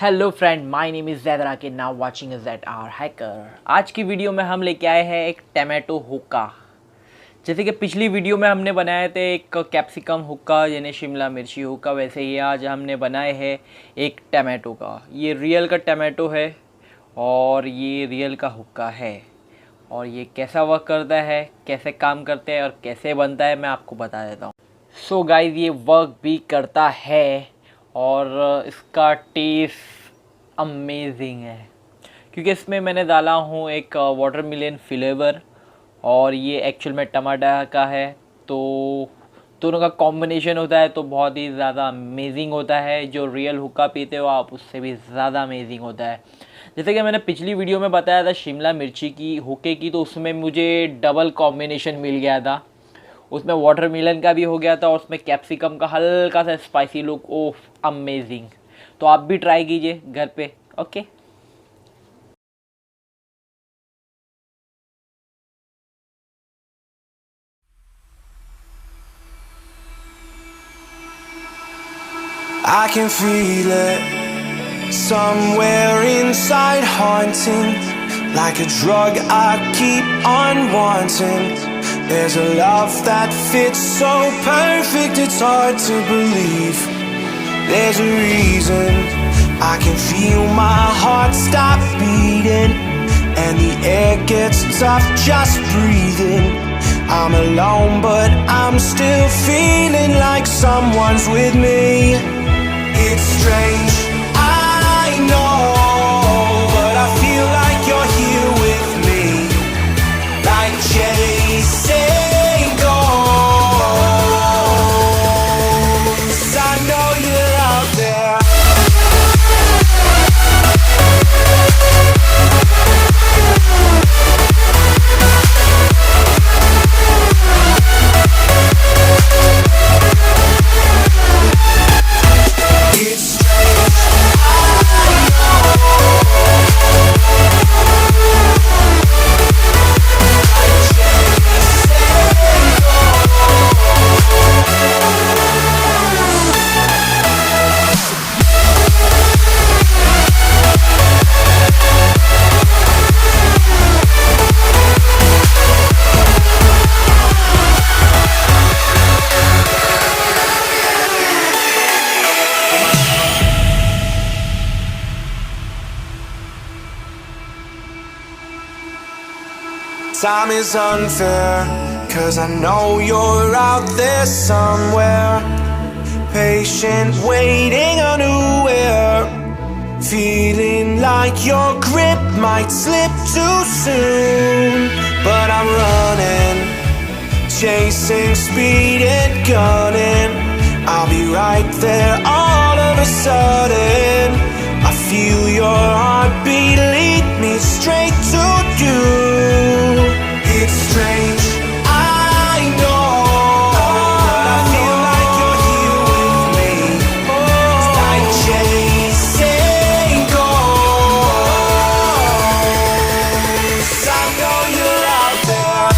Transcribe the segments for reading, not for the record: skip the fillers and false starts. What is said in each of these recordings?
Hello friend, my name is Zaid Raqib, now watching is that our hacker. आज की video में हम लेके आए हैं एक टमाटो हुक्का। जैसे कि पिछली वीडियो में हमने बनाए थे एक कैप्सिकम हुक्का यानी शिमला मिर्ची हुक्का, वैसे ही आज हमने बनाए हैं एक टमाटो का। ये रियल का टमाटो है और ये रियल का हुक्का है। और ये कैसा वर्क करता है, कैसे काम करते हैं और कैसे बनता है, मैं आपको बता देता हूँ। सो गाइस, ये वर्क भी करता है और इसका टेस्ट अमेजिंग है, क्योंकि इसमें मैंने डाला हूँ एक वाटरमेलन फ्लेवर और ये एक्चुअल में टमाटर का है, तो दोनों का कॉम्बिनेशन होता है तो बहुत ही ज़्यादा अमेजिंग होता है। जो रियल हुक्का पीते हो आप, उससे भी ज़्यादा अमेजिंग होता है। जैसे कि मैंने पिछली वीडियो में बताया था शिमला मिर्ची की हुक्के की, तो उसमें मुझे डबल कॉम्बिनेशन मिल गया था। उसमें वाटरमेलन का भी हो गया था और उसमें कैप्सिकम का हल्का सा स्पाइसी लुक। ओह अमेजिंग! तो आप भी ट्राई कीजिए घर पे। Okay, I can feel it somewhere inside, haunting like a drug I keep on wanting. There's a love that fits so perfect, it's hard to believe. There's a reason I can feel my heart stop beating, and the air gets tough just breathing. I'm alone but I'm still feeling like someone's with me. It's strange, I know, but I feel like you're here with me, like chasing ghosts. I know you're out there. Time is unfair, 'cause I know you're out there somewhere, patient, waiting unaware, feeling like your grip might slip too soon. But I'm running, chasing speed and gunning. I'll be right there all of a sudden. I feel your heartbeat lead me straight to you. It's strange, I know, but I feel like you're here with me. It's like chasing ghosts. I know you're out there.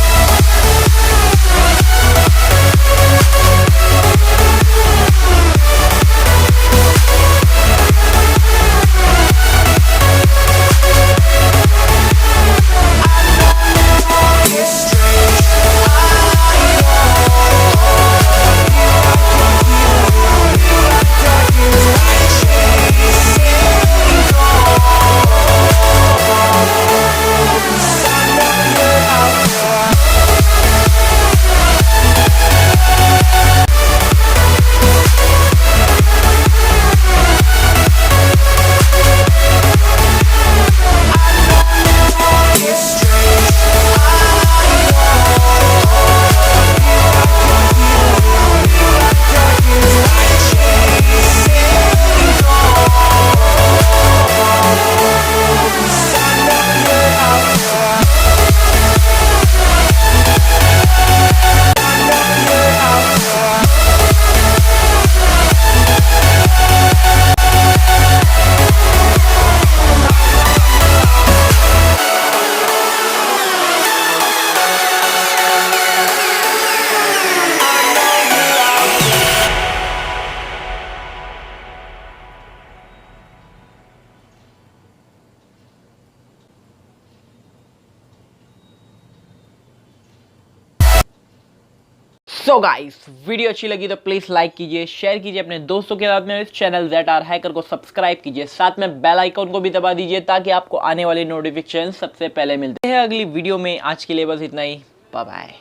So guys, video अच्छी लगी तो please like कीजिए, share कीजिए अपने दोस्तों के साथ में। इस चैनल ZR हैकर को सब्सक्राइब कीजिए, साथ में बेल आइकन को भी दबा दीजिए ताकि आपको आने वाली नोटिफिकेशन सबसे पहले मिलते हैं अगली वीडियो में। आज के लिए बस इतना ही, बाय बाय।